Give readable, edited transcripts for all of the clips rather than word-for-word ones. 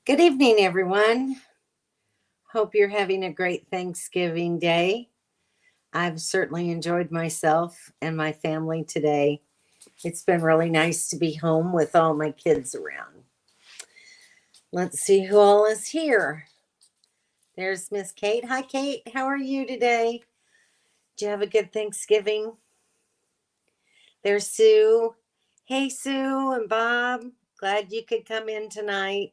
Good evening, everyone. Hope you're having a great Thanksgiving day. I've certainly enjoyed myself and my family today. It's been really nice to be home with all my kids around. Let's see who all is here. There's Miss Kate. Hi, Kate. How are you today? Did you have a good Thanksgiving? There's Sue. Hey, Sue and Bob. Glad you could come in tonight.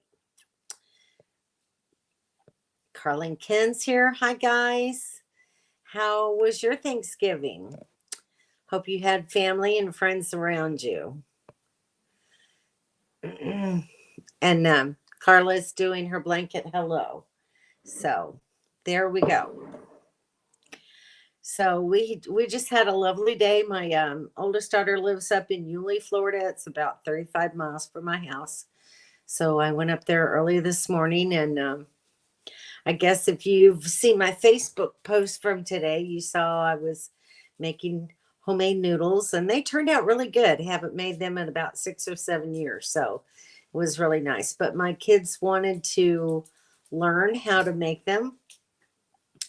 Carlin Ken's here. Hi, guys. How was your Thanksgiving? Hope you had family and friends around you. And Carla's doing her blanket hello. So there we go. So we just had a lovely day. My oldest daughter lives up in Yulee, Florida. It's about 35 miles from my house. So I went up there early this morning, and I guess if you've seen my Facebook post from today, you saw I was making homemade noodles, and they turned out really good. Haven't made them in about 6 or 7 years, so it was really nice. But my kids wanted to learn how to make them.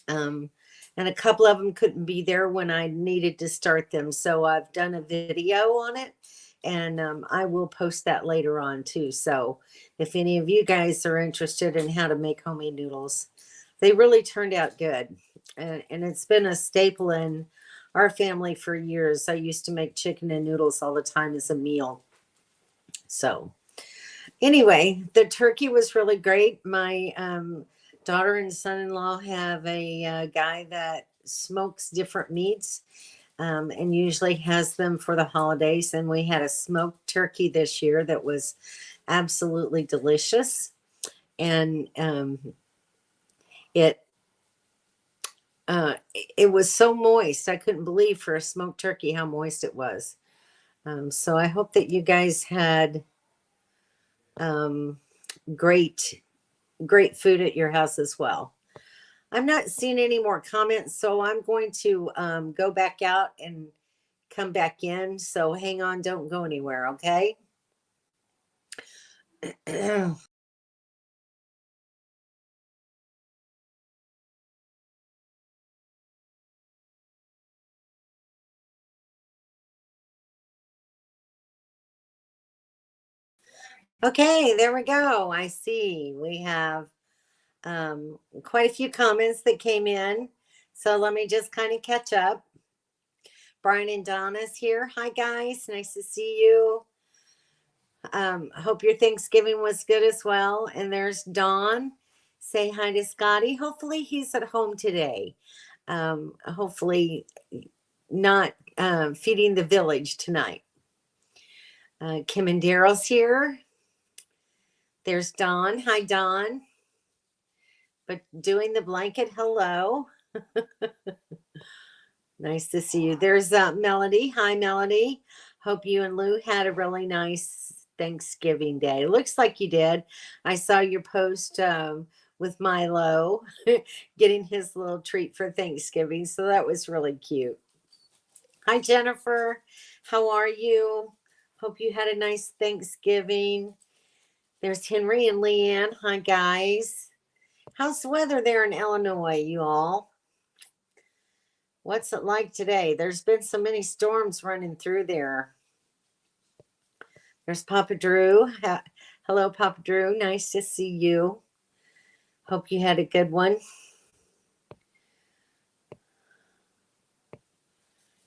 And a couple of them couldn't be there when I needed to start them. So I've done a video on it, and I will post that later on too. So if any of you guys are interested in how to make homemade noodles, they really turned out good. And it's been a staple in our family for years. I used to make chicken and noodles all the time as a meal. So anyway, the turkey was really great. My daughter and son-in-law have a guy that smokes different meats, and usually has them for the holidays. And we had a smoked turkey this year that was absolutely delicious. And it it was so moist. I couldn't believe for a smoked turkey how moist it was. So I hope that you guys had um, great great food at your house as well. I'm not seeing any more comments, so I'm going to go back out and come back in. So hang on, don't go anywhere, okay? Okay, there we go. I see we have quite a few comments that came in. So let me just kind of catch up. Brian and Donna's here. Hi, guys. Nice to see you. Hope your Thanksgiving was good as well. And there's Dawn. Say hi to Scotty. Hopefully, he's at home today. Hopefully, not feeding the village tonight. Kim and Daryl's here. There's Dawn. Hi, Dawn. But doing the blanket hello. Nice to see you. There's Melody. Hi, Melody. Hope you and Lou had a really nice Thanksgiving day. Looks like you did. I saw your post with Milo getting his little treat for Thanksgiving. So that was really cute. Hi, Jennifer. How are you? Hope you had a nice Thanksgiving. There's Henry and Leanne. Hi, guys. How's the weather there in Illinois, you all? What's it like today? There's been so many storms running through there. There's Papa Drew. Hello, Papa Drew. Nice to see you. Hope you had a good one.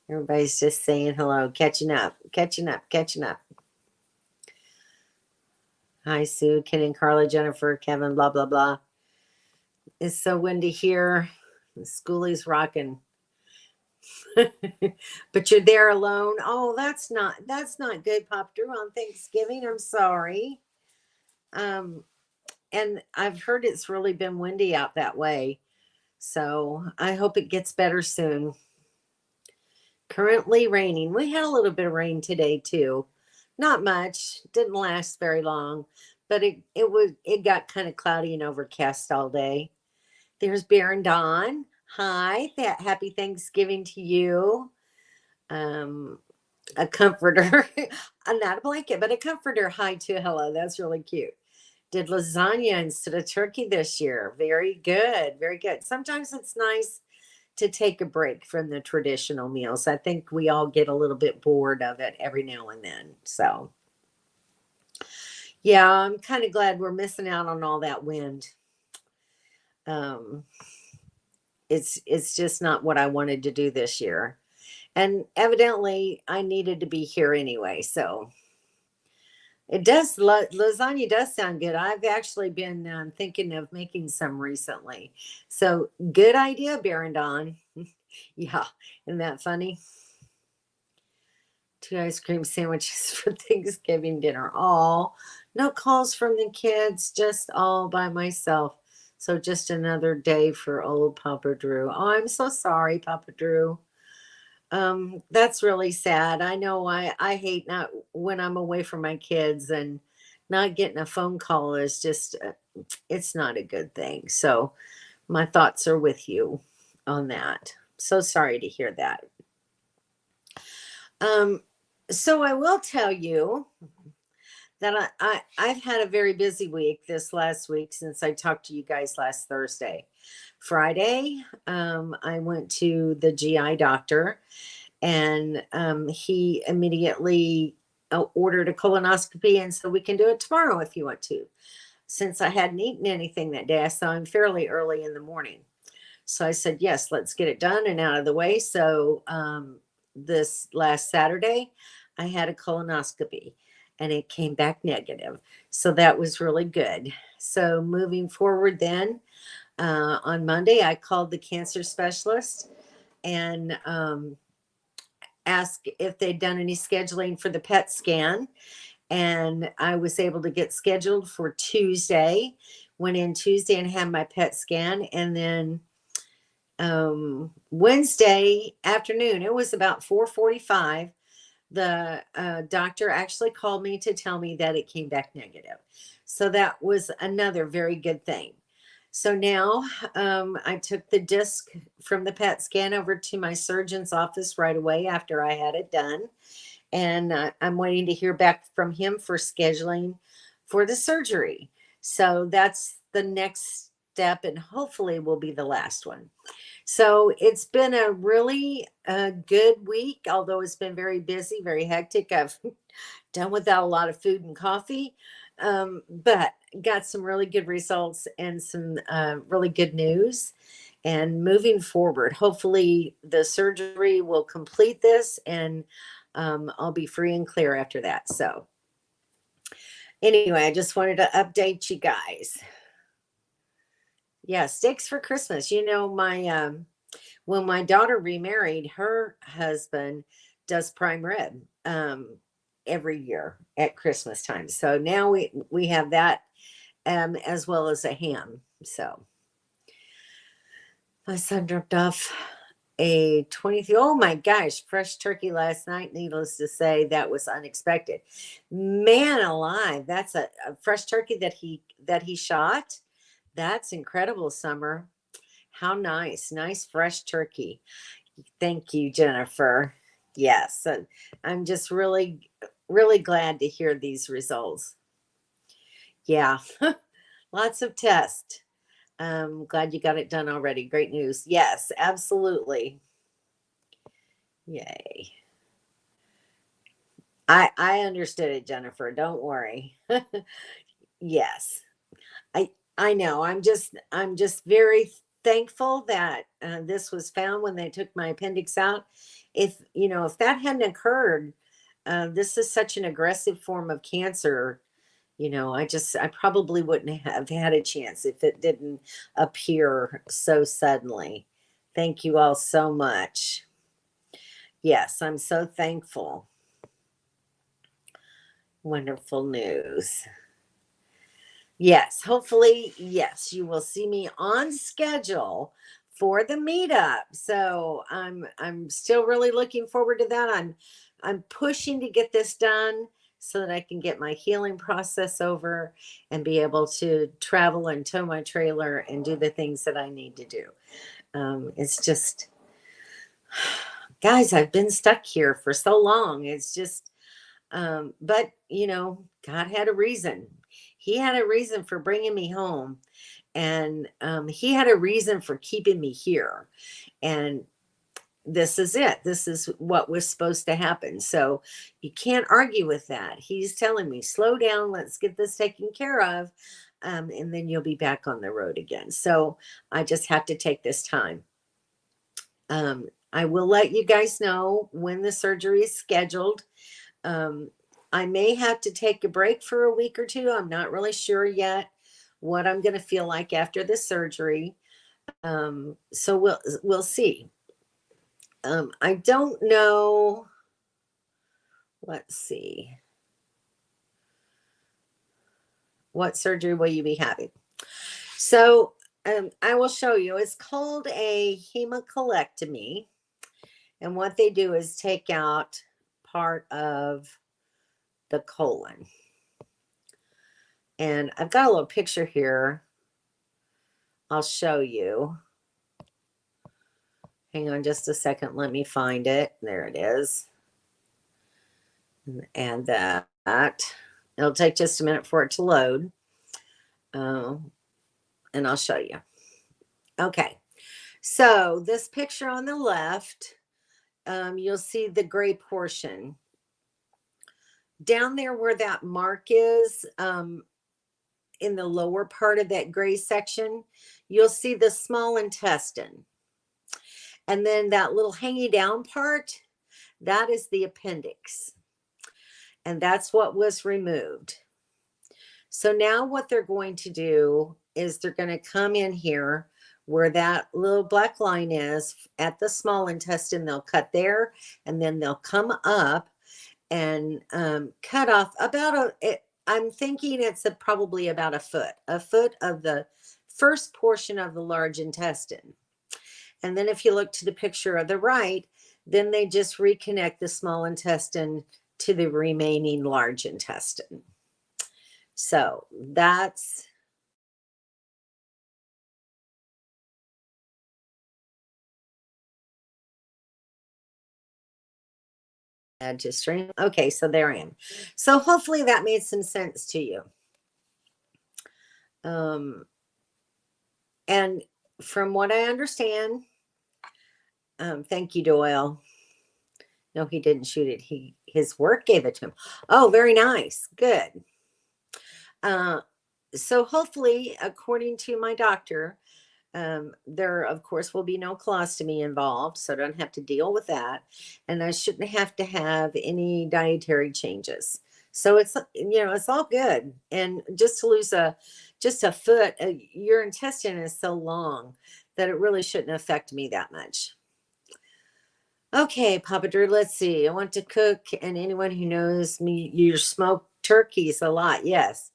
Everybody's just saying hello, catching up, catching up, catching up. Hi, Sue, Ken and Carla, Jennifer, Kevin, blah, blah, blah. It's so windy here. The schoolie's rocking. But you're there alone. Oh, that's not good, Pop Drew, on Thanksgiving. I'm sorry. And I've heard it's really been windy out that way. So I hope it gets better soon. Currently raining. We had a little bit of rain today too. Not much. Didn't last very long, but it got kind of cloudy and overcast all day. There's Baron Dawn. Hi, happy Thanksgiving to you. A comforter, not a blanket, but a comforter. Hi to hello. That's really cute. did lasagna instead of turkey this year. Very good. Very good. Sometimes it's nice to take a break from the traditional meals. I think we all get a little bit bored of it every now and then. So, yeah, I'm kind of glad we're missing out on all that wind. Um, it's just not what I wanted to do this year. And evidently I needed to be here anyway. So it does, lasagna does sound good. I've actually been thinking of making some recently. So good idea, Barondon. Yeah, isn't that funny? 2 ice cream sandwiches for Thanksgiving dinner. All no calls from the kids, just all by myself. So just another day for old Papa Drew. Oh, I'm so sorry, Papa Drew. That's really sad. I know I hate not when I'm away from my kids, and not getting a phone call is just it's not a good thing. So my thoughts are with you on that. So sorry to hear that. Um, so I will tell you that I've had a very busy week this last week since I talked to you guys last Thursday. Friday, I went to the GI doctor, and he immediately ordered a colonoscopy, and so we can do it tomorrow if you want to. Since I hadn't eaten anything that day, I saw him fairly early in the morning. So I said, yes, let's get it done and out of the way. So this last Saturday, I had a colonoscopy and it came back negative. So that was really good. So moving forward, then on Monday, I called the cancer specialist and asked if they'd done any scheduling for the PET scan. And I was able to get scheduled for Tuesday. Went in Tuesday and had my PET scan. And then Wednesday afternoon, it was about 4:45, the doctor actually called me to tell me that it came back negative. So that was another very good thing. So now I took the disc from the PET scan over to my surgeon's office right away after I had it done. And I'm waiting to hear back from him for scheduling for the surgery. So that's the next step, and hopefully will be the last one. So it's been a really good week, although it's been very busy, very hectic. I've done without a lot of food and coffee, but got some really good results and some really good news. And moving forward, hopefully the surgery will complete this, and I'll be free and clear after that. So anyway, I just wanted to update you guys. Yeah, steaks for Christmas. You know, my when my daughter remarried, her husband does prime rib every year at Christmas time. So now we have that as well as a ham. So my son dropped off a 23, oh my gosh, fresh turkey last night. Needless to say, that was unexpected. Man alive, that's a fresh turkey that he shot. That's incredible, Summer. How nice. Nice fresh turkey. Thank you, Jennifer. Yes, I'm just really, really glad to hear these results. Yeah, lots of tests. Glad you got it done already. Great news. Yes, absolutely. Yay. I understood it, Jennifer. Don't worry. Yes. I know. I'm just very thankful that this was found when they took my appendix out. If that hadn't occurred, this is such an aggressive form of cancer. I probably wouldn't have had a chance if it didn't appear so suddenly. Thank you all so much. Yes, I'm so thankful. Wonderful news. Yes, hopefully, yes, you will see me on schedule for the meetup. So I'm still really looking forward to that. I'm pushing to get this done so that I can get my healing process over and be able to travel and tow my trailer and do the things that I need to do. It's just, guys, I've been stuck here for so long. It's just, but God had a reason. He had a reason for bringing me home, and he had a reason for keeping me here. And this is it. This is what was supposed to happen. So you can't argue with that. He's telling me, slow down, let's get this taken care of. And then you'll be back on the road again. So I just have to take this time. I will let you guys know when the surgery is scheduled. I may have to take a break for a week or two. I'm not really sure yet what I'm going to feel like after the surgery. So we'll see. I don't know. Let's see. What surgery will you be having? So I will show you. It's called a hemicolectomy. And what they do is take out part of the colon. And I've got a little picture here. I'll show you. Hang on just a second. Let me find it. There it is. And that. It'll take just a minute for it to load. And I'll show you. Okay. So this picture on the left, you'll see the gray portion. Down there where that mark is, in the lower part of that gray section, you'll see the small intestine. And then that little hanging down part, that is the appendix. And that's what was removed. So now what they're going to do is they're going to come in here where that little black line is at the small intestine. They'll cut there, and then they'll come up and cut off about I'm thinking it's probably about a foot of the first portion of the large intestine. And then if you look to the picture of the right, then they just reconnect the small intestine to the remaining large intestine. So that's add to stream. Okay, so there I am. So hopefully that made some sense to you. And from what I understand, thank you, Doyle. No, he didn't shoot it. His work gave it to him. Oh, very nice. Good. So hopefully, according to my doctor, there, of course, will be no colostomy involved, so I don't have to deal with that. And I shouldn't have to have any dietary changes. So it's, it's all good. And just to lose just a foot, your intestine is so long that it really shouldn't affect me that much. Okay, Papa Drew, let's see. I want to cook, and anyone who knows me, you smoke turkeys a lot. Yes.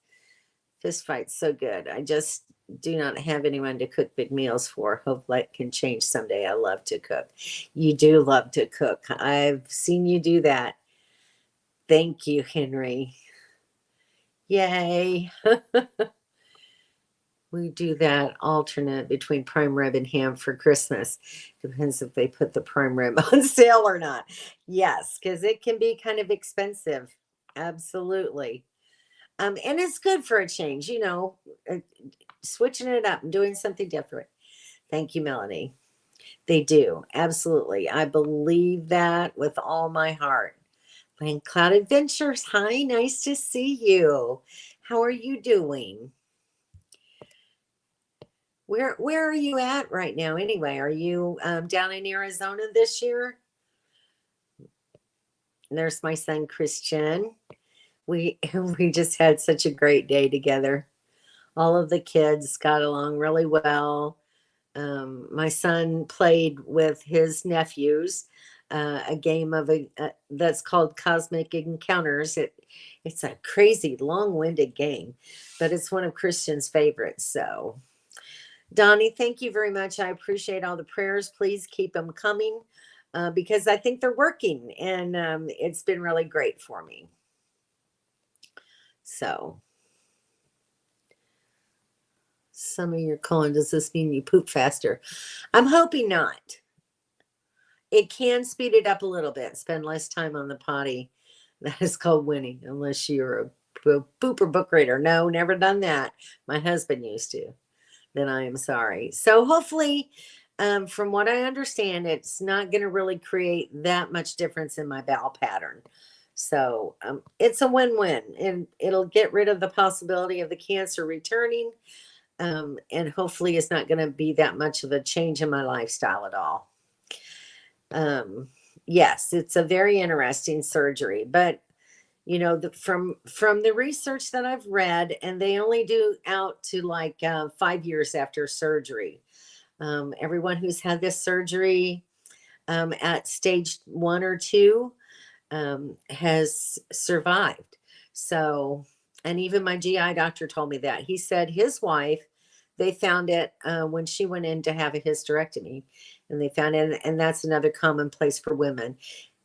Fist fight's so good. I just do not have anyone to cook big meals for. Hope that can change someday. I love to cook. You do love to cook. I've seen you do that. Thank you, Henry. Yay. We do that alternate between prime rib and ham for Christmas. Depends if they put the prime rib on sale or not. Yes, because it can be kind of expensive. Absolutely. And it's good for a change, switching it up and doing something different. Thank you, Melanie. They do. Absolutely. I believe that with all my heart. Land Cloud Adventures. Hi, nice to see you. How are you doing? Where are you at right now anyway? Are you down in Arizona this year? There's my son, Christian. We just had such a great day together. All of the kids got along really well. My son played with his nephews a game of that's called Cosmic Encounters. It's a crazy, long-winded game, but it's one of Christian's favorites. So, Donnie, thank you very much. I appreciate all the prayers. Please keep them coming because I think they're working, and it's been really great for me. So, some of your colon, does this mean you poop faster? I'm hoping not. It can speed it up a little bit, spend less time on the potty. That is called winning, unless you're a pooper book reader. No, never done that. My husband used to. Then I am sorry. So hopefully, from what I understand, it's not going to really create that much difference in my bowel pattern. So it's a win-win, and it'll get rid of the possibility of the cancer returning. And hopefully it's not going to be that much of a change in my lifestyle at all. Yes, it's a very interesting surgery, but you know, from the research that I've read, and they only do out to like 5 years after surgery. Everyone who's had this surgery at stage 1 or 2 has survived. So, and even my GI doctor told me that. He said his wife, they found it when she went in to have a hysterectomy, and they found it, and that's another common place for women.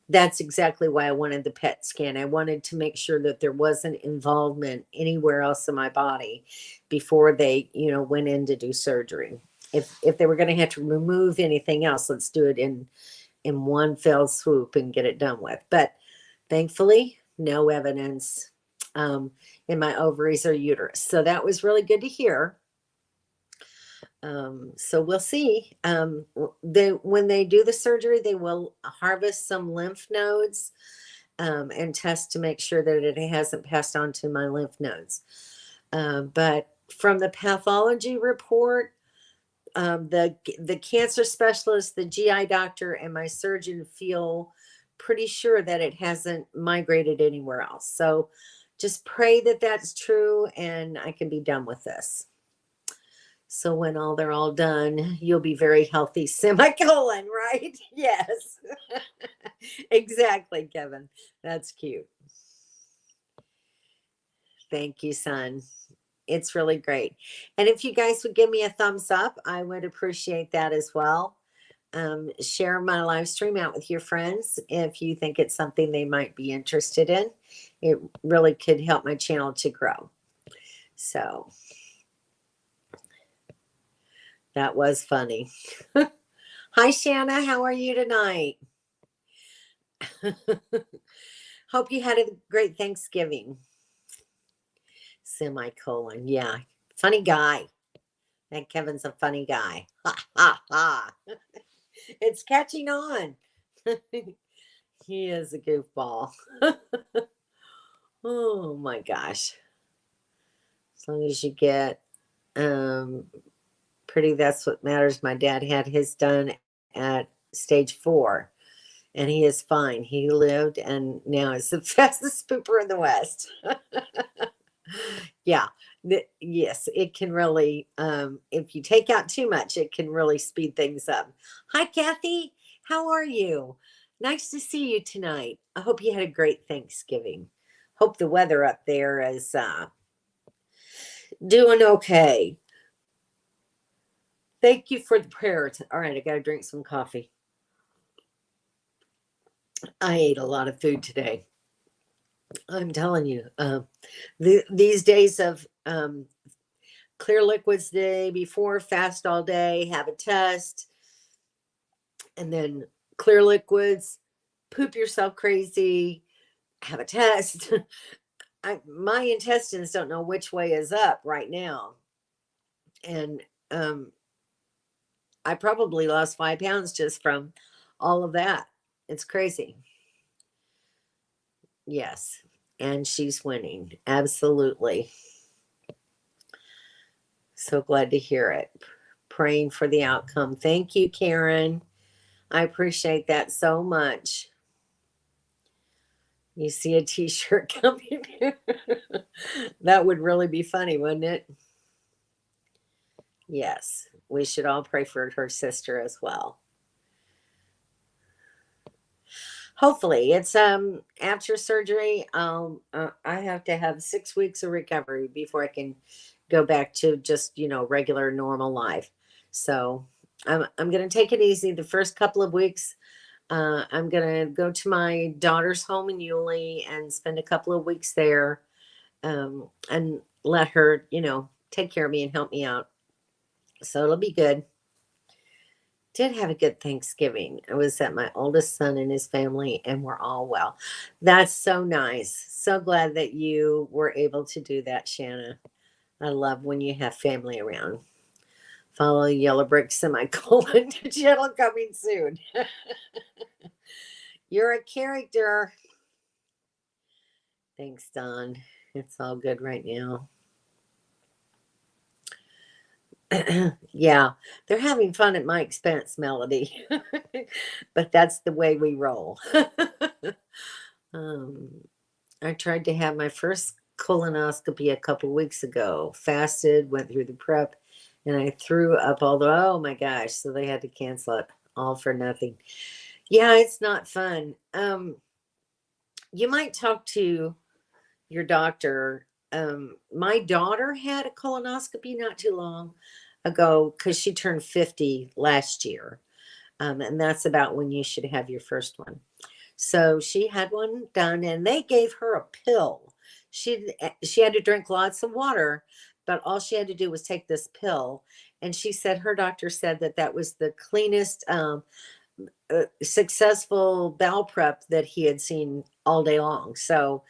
That's exactly why I wanted the PET scan. I wanted to make sure that there wasn't involvement anywhere else in my body before they, you know, went in to do surgery. If they were going to have to remove anything else, let's do it in one fell swoop and get it done with. But thankfully, no evidence in my ovaries or uterus. So that was really good to hear. So we'll see. When they do the surgery, they will harvest some lymph nodes and test to make sure that it hasn't passed on to my lymph nodes. But from the pathology report, the cancer specialist, the GI doctor, and my surgeon feel pretty sure that it hasn't migrated anywhere else. So just pray that that's true and I can be done with this. So when they're all done, you'll be very healthy, semicolon, right? Yes. Exactly, Kevin. That's cute. Thank you, son. It's really great. And if you guys would give me a thumbs up, I would appreciate that as well. Share my live stream out with your friends if you think it's something they might be interested in. It really could help my channel to grow. So that was funny. Hi, Shanna. How are you tonight? Hope you had a great Thanksgiving. Semicolon. Yeah. Funny guy. That Kevin's a funny guy. Ha, ha, ha. It's catching on. He is a goofball. Oh my gosh. As long as you get pretty, that's what matters. My dad had his done at stage 4 and he is fine. He lived and now is the fastest pooper in the West. Yeah. Yes, it can really, if you take out too much, it can really speed things up. Hi, Kathy. How are you? Nice to see you tonight. I hope you had a great Thanksgiving. Hope the weather up there is doing okay. Thank you for the prayers. All right, I got to drink some coffee. I ate a lot of food today. I'm telling you, these days of clear liquids day before, fast all day, have a test, and then clear liquids, poop yourself crazy, have a test. My intestines don't know which way is up right now. And I probably lost 5 pounds just from all of that. It's crazy. Yes. And she's winning. Absolutely. So glad to hear it. Praying for the outcome. Thank you, Karen. I appreciate that so much. You see a t-shirt coming. That would really be funny, wouldn't it? Yes. We should all pray for her sister as well. Hopefully it's after surgery. I have to have 6 weeks of recovery before I can go back to just, you know, regular normal life. So I'm going to take it easy the first couple of weeks. I'm going to go to my daughter's home in Yulee and spend a couple of weeks there, and let her, you know, take care of me and help me out. So it'll be good did have a good Thanksgiving. I was at my oldest son and his family, and we're all well. That's so nice. So glad that you were able to do that, Shanna. I love when you have family around. Follow Yellow Brick semicolon to channel coming soon. You're a character. Thanks, Don. It's all good right now. Yeah, they're having fun at my expense, Melody. But that's the way we roll. um, I tried to have my first colonoscopy a couple weeks ago. Fasted, went through the prep, and I threw up all the, oh my gosh, so they had to cancel it all for nothing. Yeah, it's not fun. You might talk to your doctor. My daughter had a colonoscopy not too long ago because she turned 50 last year. And that's about when you should have your first one. So she had one done and they gave her a pill. She had to drink lots of water, but all she had to do was take this pill. And she said her doctor said that that was the cleanest, successful bowel prep that he had seen all day long. So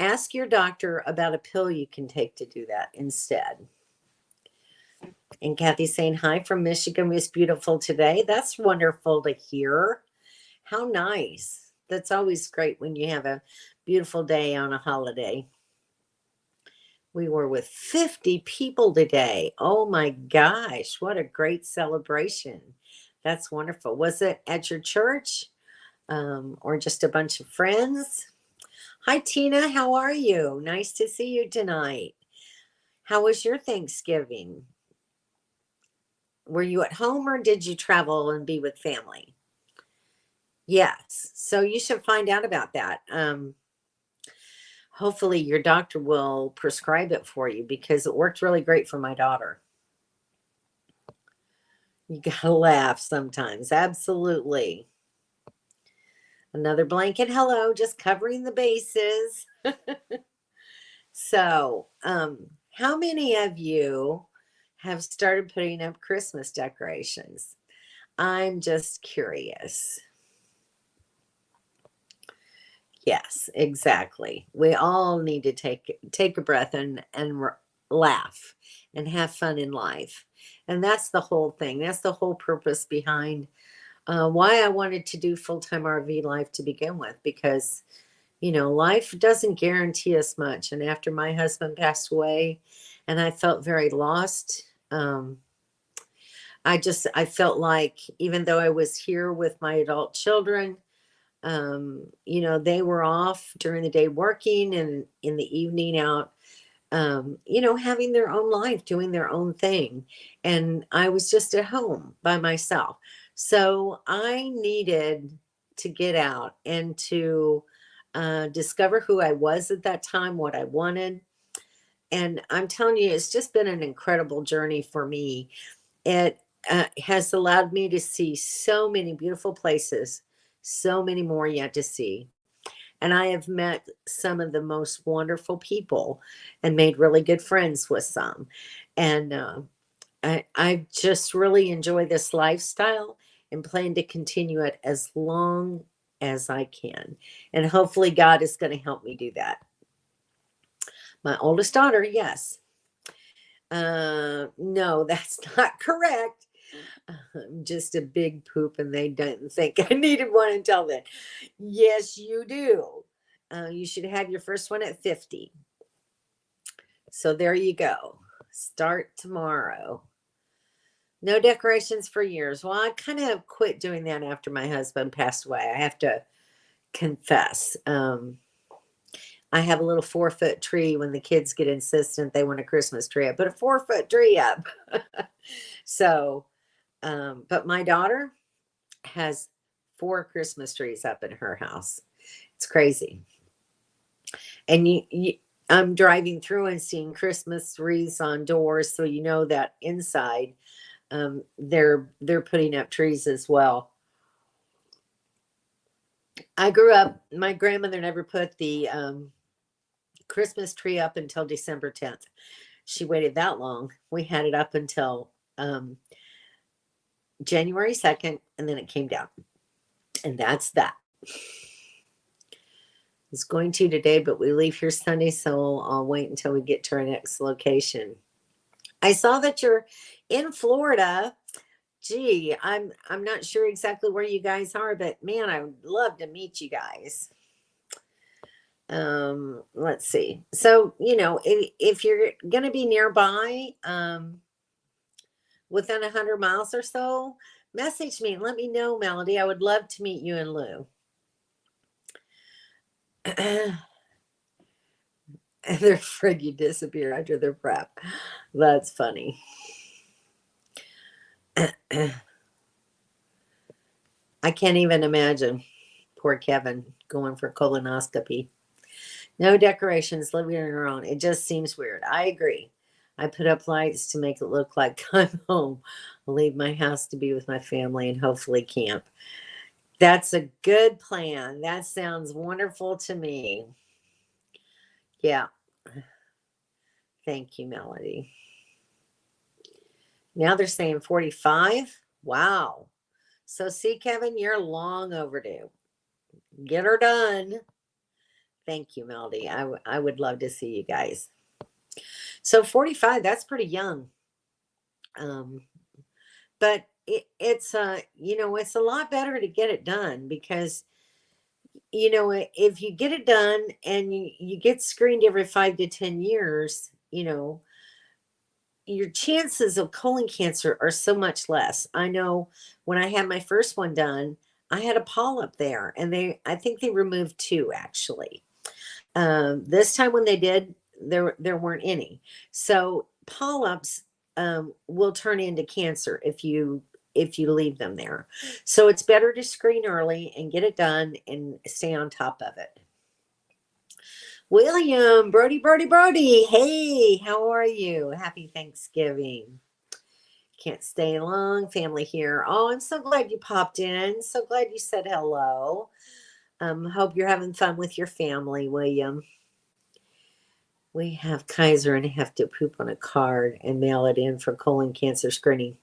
ask your doctor about a pill you can take to do that instead. And Kathy's saying hi from Michigan was beautiful today. That's wonderful to hear. How nice. That's always great when you have a beautiful day on a holiday. We were with 50 people today. Oh my gosh, what a great celebration. That's wonderful. Was it at your church or just a bunch of friends? Hi, Tina. How are you? Nice to see you tonight. How was your Thanksgiving? Were you at home or did you travel and be with family? Yes. So you should find out about that. Hopefully your doctor will prescribe it for you because it worked really great for my daughter. You gotta laugh sometimes. Absolutely. Another blanket. Hello, just covering the bases. So, how many of you have started putting up Christmas decorations? I'm just curious. Yes, exactly. We all need to take a breath and laugh and have fun in life. And that's the whole thing. That's the whole purpose behind why I wanted to do full-time RV life to begin with, because life doesn't guarantee us much. And after my husband passed away and I felt very lost, I felt like even though I was here with my adult children, they were off during the day working and in the evening out, having their own life, doing their own thing. And I was just at home by myself. So I needed to get out and to discover who I was at that time, what I wanted. And I'm telling you, it's just been an incredible journey for me. It has allowed me to see so many beautiful places, so many more yet to see. And I have met some of the most wonderful people and made really good friends with some. And I just really enjoy this lifestyle and plan to continue it as long as I can. And hopefully, God is going to help me do that. My oldest daughter, yes. No, that's not correct. I'm just a big poop and they didn't think I needed one until then. Yes, you do. You should have your first one at 50. So there you go. Start tomorrow. No decorations for years. Well, I kind of quit doing that after my husband passed away. I have to confess. I have a little 4-foot tree. When the kids get insistent they want a Christmas tree, I put a 4-foot tree up. So, but my daughter has 4 Christmas trees up in her house. It's crazy. And I'm driving through and seeing Christmas wreaths on doors, so you know that inside they're putting up trees as well. I grew up, my grandmother never put the Christmas tree up until December 10th. She waited that long. We had it up until January 2nd, and then it came down. And that's that. It's going to today, but we leave here Sunday, so I'll wait until we get to our next location. I saw that you're in Florida. Gee, I'm not sure exactly where you guys are, but man, I would love to meet you guys. Let's see. So, if you're gonna be nearby, within 100 miles or so, message me and let me know, Melody. I would love to meet you and Lou. And they're afraid you disappear after their prep. That's funny. I can't even imagine poor Kevin going for colonoscopy. No decorations, living on your own. It just seems weird. I agree. I put up lights to make it look like I'm home. I'll leave my house to be with my family and hopefully camp. That's a good plan. That sounds wonderful to me. Yeah. Thank you, Melody. Now they're saying 45. Wow. So see, Kevin, you're long overdue. Get her done. Thank you, Melody. I would love to see you guys. So 45, that's pretty young. But it's it's a lot better to get it done because if you get it done and you get screened every 5 to 10 years, your chances of colon cancer are so much less. I know when I had my first one done, I had a polyp there, and I think they removed 2 actually. This time when they did, there weren't any. So polyps will turn into cancer if you leave them there. So it's better to screen early and get it done and stay on top of it. William, Brody. Hey, how are you? Happy Thanksgiving. Can't stay long. Family here. Oh, I'm so glad you popped in. So glad you said hello. Hope you're having fun with your family, William. We have Kaiser and have to poop on a card and mail it in for colon cancer screening.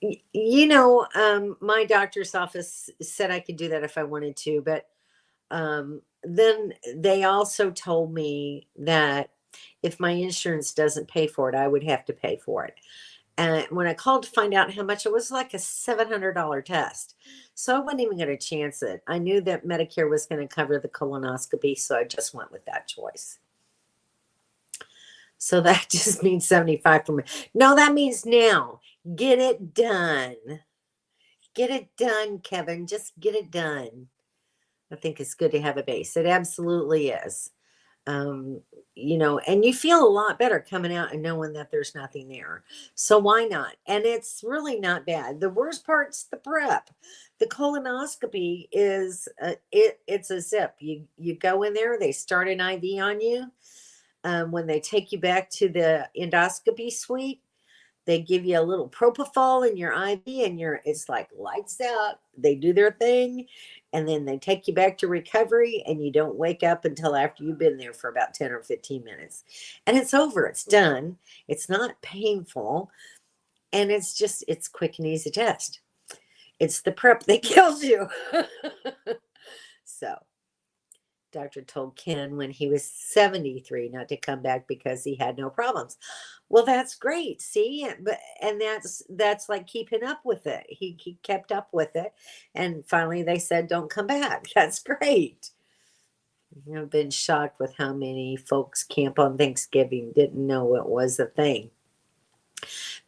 My doctor's office said I could do that if I wanted to, but then they also told me that if my insurance doesn't pay for it, I would have to pay for it. And when I called to find out how much, it was like a $700 test. So I wasn't even going to chance it. I knew that Medicare was going to cover the colonoscopy, so I just went with that choice. So that just means 75 for me. No, that means now. Get it done. Get it done, Kevin. Just get it done. I think it's good to have a base. It absolutely is. And you feel a lot better coming out and knowing that there's nothing there. So why not? And it's really not bad. The worst part's the prep. The colonoscopy is it's a zip. You go in there, they start an IV on you. When they take you back to the endoscopy suite, they give you a little propofol in your IV, and it's like lights out. They do their thing, and then they take you back to recovery, and you don't wake up until after you've been there for about 10 or 15 minutes. And it's over. It's done. It's not painful, and it's quick and easy test. It's the prep that kills you. So doctor told Ken when he was 73 not to come back because he had no problems. Well, that's great. See, and that's like keeping up with it. He kept up with it, and finally they said, "Don't come back." That's great. I've been shocked with how many folks camp on Thanksgiving didn't know it was a thing.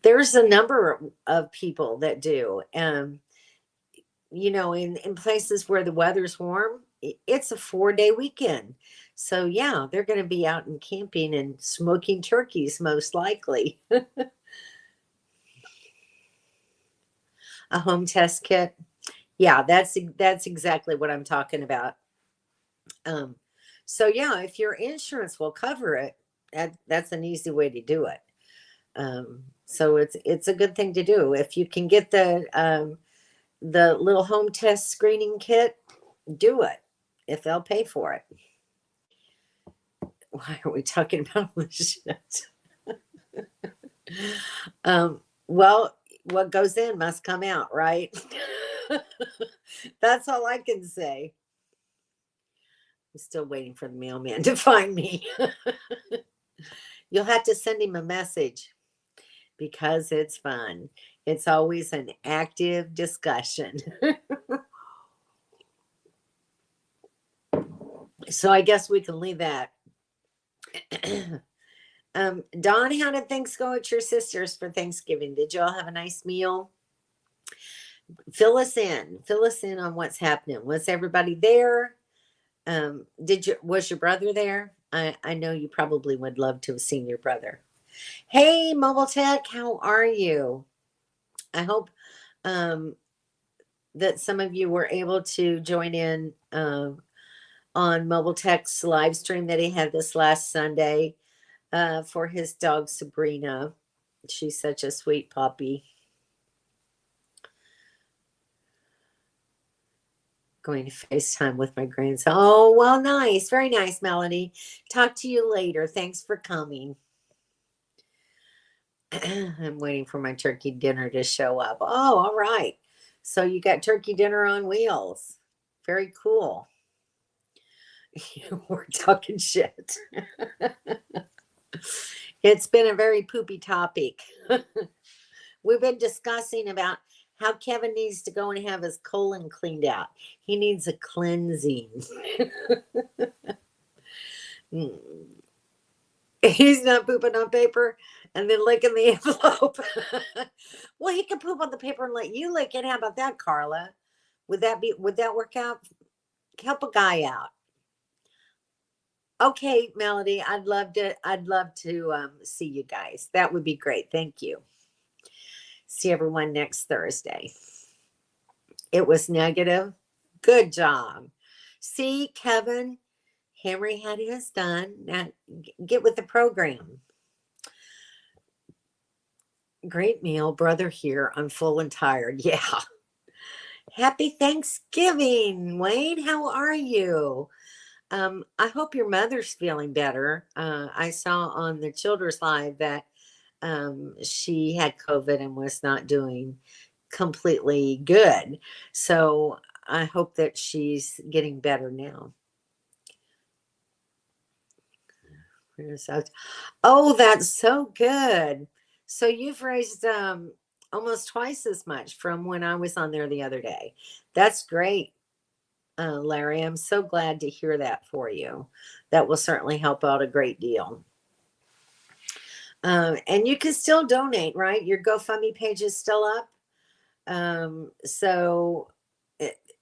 There's a number of people that do. In places where the weather's warm, it's a 4-day weekend. So yeah, they're going to be out and camping and smoking turkeys most likely. A home test kit. Yeah, that's exactly what I'm talking about. So yeah, if your insurance will cover it, that's an easy way to do it. So it's a good thing to do. If you can get the little home test screening kit, do it if they'll pay for it. Why are we talking about this shit? Well, what goes in must come out, right? That's all I can say. I'm still waiting for the mailman to find me. You'll have to send him a message because it's fun. It's always an active discussion. So I guess we can leave that. Dawn, how did things go at your sister's for Thanksgiving? Did you all have a nice meal? Fill us in. Fill us in on what's happening. Was everybody there? Was your brother there? I know you probably would love to have seen your brother. Hey, Mobile Tech, how are you? I hope that some of you were able to join in on Mobile Tech's live stream that he had this last Sunday for his dog Sabrina. She's such a sweet puppy. Going to FaceTime with my grandson. Oh, well, nice. Very nice, Melanie. Talk to you later. Thanks for coming. I'm waiting for my turkey dinner to show up. Oh, all right. So you got turkey dinner on wheels. Very cool. We're talking shit. It's been a very poopy topic. We've been discussing about how Kevin needs to go and have his colon cleaned out. He needs a cleansing. He's not pooping on paper and then licking the envelope. Well, he can poop on the paper and let you lick it. How about that, Carla? Would that work out? Help a guy out. Okay, Melody, I'd love to see you guys. That would be great. Thank you. See everyone next Thursday. It was negative. Good job. See, Kevin, Henry had his done. Now get with the program. Great meal, brother here. I'm full and tired. Yeah. Happy Thanksgiving, Wayne. How are you? I hope your mother's feeling better. I saw on the Children's Live that she had COVID and was not doing completely good. So I hope that she's getting better now. Oh, that's so good. So you've raised almost twice as much from when I was on there the other day. That's great, Larry. I'm so glad to hear that for you. That will certainly help out a great deal. And you can still donate, right? Your GoFundMe page is still up.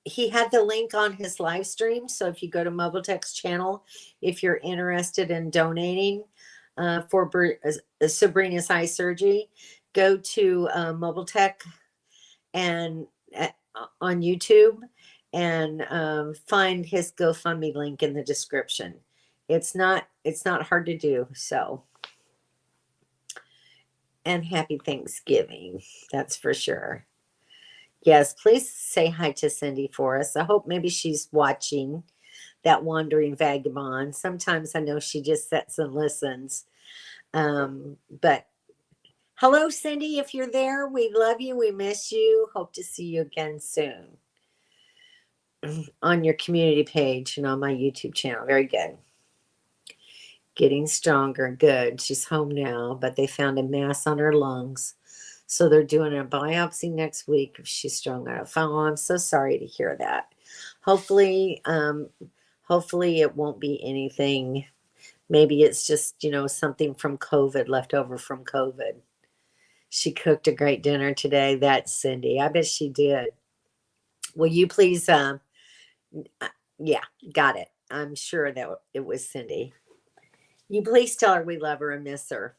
He had the link on his live stream. So if you go to Mobile Tech's channel, if you're interested in donating for Sabrina's eye surgery, go to Mobile Tech and on YouTube and find his GoFundMe link in the description. It's not hard to do. So, and happy Thanksgiving. That's for sure. Yes, please say hi to Cindy for us. I hope maybe she's watching that Wandering Vagabond. Sometimes I know she just sits and listens. But hello, Cindy, if you're there, we love you. We miss you. Hope to see you again soon on your community page and on my YouTube channel. Very good. Getting stronger. Good. She's home now, but they found a mass on her lungs. So they're doing a biopsy next week if she's strong enough. Oh, I'm so sorry to hear that. Hopefully it won't be anything. Maybe it's just, something from COVID, left over from COVID. She cooked a great dinner today. That's Cindy. I bet she did. Will you please, yeah, got it. I'm sure that it was Cindy. You please tell her we love her and miss her.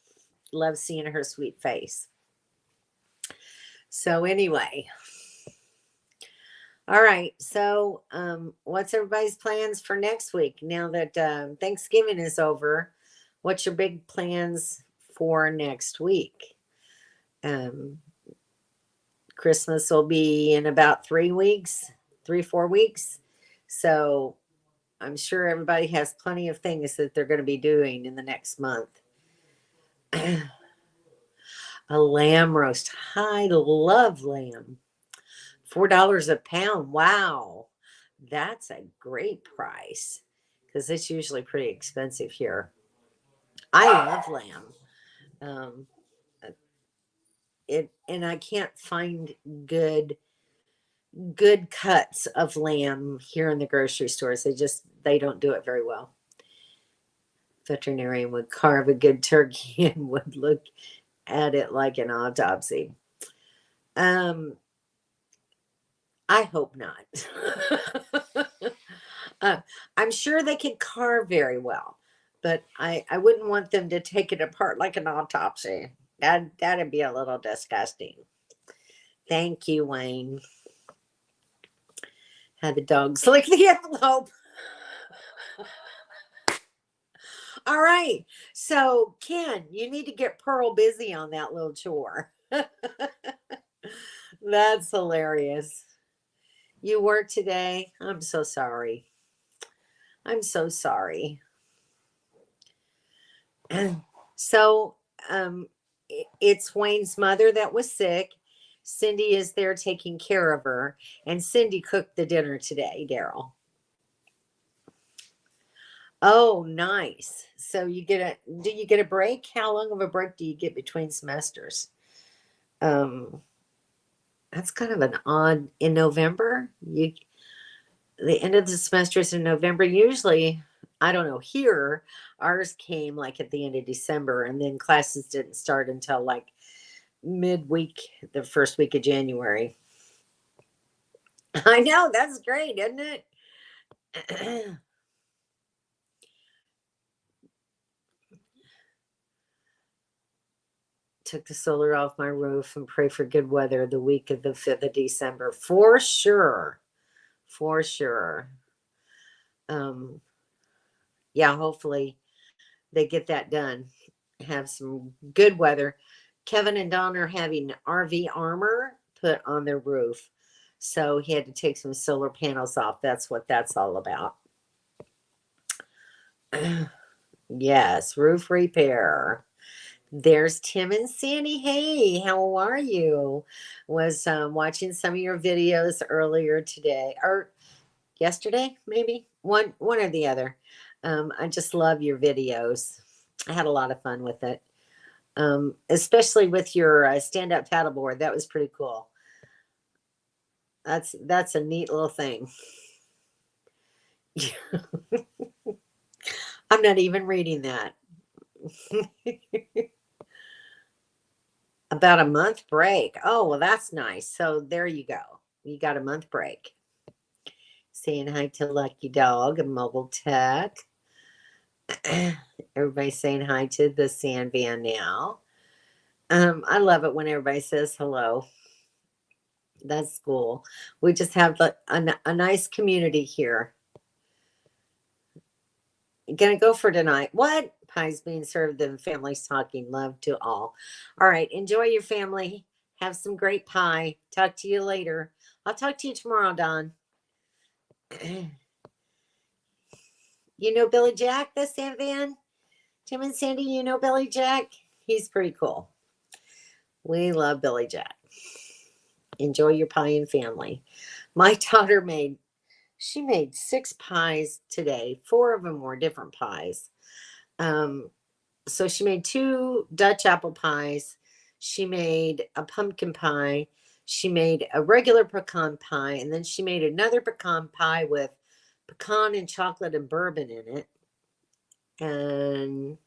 Love seeing her sweet face. So anyway, all right. So what's everybody's plans for next week? Now that Thanksgiving is over, what's your big plans for next week? Christmas will be in about 3 weeks, 4 weeks. So I'm sure everybody has plenty of things that they're going to be doing in the next month. A lamb roast. I love lamb. $4 a pound. Wow. That's a great price because it's usually pretty expensive here. I love lamb. Um, and I can't find good good cuts of lamb here in the grocery stores. They don't do it very well. Veterinarian would carve a good turkey and would look at it like an autopsy. Um, I hope not. uh, I'm sure they can carve very well, but I wouldn't want them to take it apart like an autopsy. That'd be a little disgusting. Thank you, Wayne. Had the dogs lick the envelope. All right. So, Ken, you need to get Pearl busy on that little chore. That's hilarious. You work today? I'm so sorry. I'm so sorry. So, it's Wayne's mother that was sick. Cindy is there taking care of her, and Cindy cooked the dinner today, Daryl. Oh, nice. So do you get a break? How long of a break do you get between semesters? Um, that's kind of an odd in November. The end of the semester is in November. Usually, I don't know, here ours came like at the end of December and then classes didn't start until like midweek, the first week of January. I know, that's great, isn't it? Took the solar off my roof and pray for good weather the week of the 5th of December. For sure. For sure. Um, yeah, hopefully they get that done. Have some good weather. Kevin and Don are having RV armor put on their roof. So he had to take some solar panels off. That's what that's all about. Yes, roof repair. There's Tim and Sandy. Hey, how are you? Was watching some of your videos earlier today or yesterday, maybe one or the other. I just love your videos. I had a lot of fun with it, especially with your stand-up paddleboard. That was pretty cool. That's a neat little thing. I'm not even reading that. About a month break. Oh, well, that's nice. So there you go. You got a month break. Saying hi to Lucky Dog and Mobile Tech. Everybody's saying hi to the Sand Van now. I love it when everybody says hello. That's cool. We just have a nice community here. Gonna go for tonight. What? Pie's being served and family's talking. Love to all. All right. Enjoy your family. Have some great pie. Talk to you later. I'll talk to you tomorrow, Don. You know Billy Jack, the Sand Van? Tim and Sandy, you know Billy Jack? He's pretty cool. We love Billy Jack. Enjoy your pie and family. My daughter made 6 pies today. 4 of them were different pies. So she made 2 Dutch apple pies. She made a pumpkin pie. She made a regular pecan pie. And then she made another pecan pie with pecan and chocolate and bourbon in it. And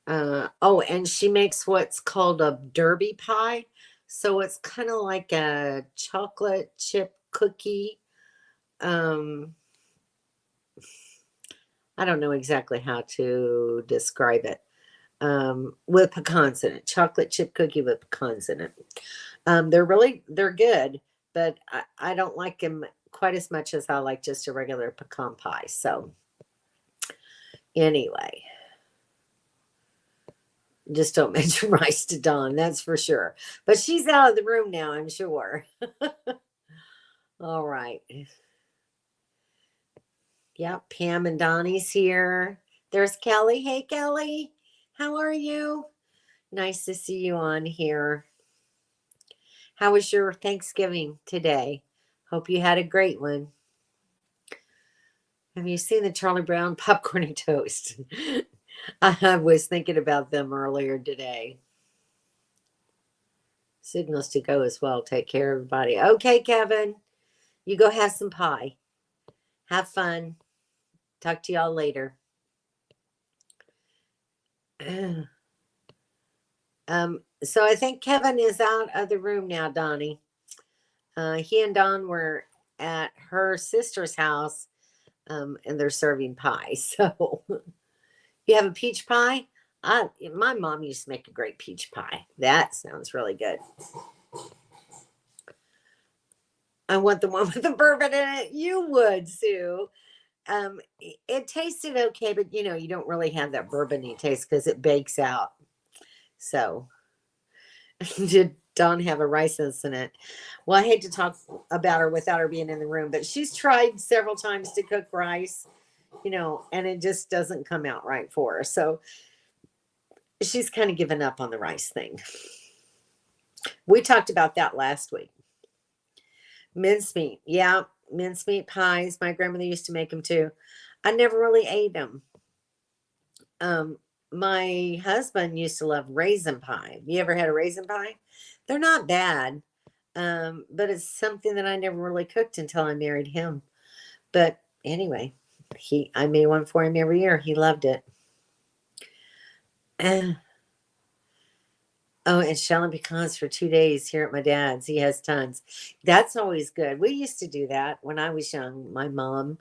and she makes what's called a derby pie. So it's kind of like a chocolate chip cookie. Um, I don't know exactly how to describe it. With pecans in it, chocolate chip cookie with pecans in it. They're good, but I don't like them quite as much as I like just a regular pecan pie. So anyway, just don't mention rice to Dawn, that's for sure. But she's out of the room now, I'm sure. All right. Yep, Pam and Donnie's here. There's Kelly. Hey, Kelly. How are you? Nice to see you on here. How was your Thanksgiving today? Hope you had a great one. Have you seen the Charlie Brown popcorn and toast? I was thinking about them earlier today. Signals to go as well. Take care, everybody. Okay, Kevin, you go have some pie. Have fun. Talk to y'all later. So I think Kevin is out of the room now, Donnie. He and Don were at her sister's house, and they're serving pie. So you have a peach pie? My mom used to make a great peach pie. That sounds really good. I want the one with the bourbon in it. You would, Sue. It tasted okay, but you don't really have that bourbony taste because it bakes out. So, did Dawn have a rice incident? Well, I hate to talk about her without her being in the room, but she's tried several times to cook rice, and it just doesn't come out right for her. So, she's kind of given up on the rice thing. We talked about that last week. Mincemeat. Yeah, mincemeat pies. My grandmother used to make them too. I never really ate them. My husband used to love raisin pie. You ever had a raisin pie? They're not bad. But it's something that I never really cooked until I married him. But anyway, I made one for him every year. He loved it. Oh, and shell and pecans for 2 days here at my dad's. He has tons. That's always good. We used to do that when I was young. My mom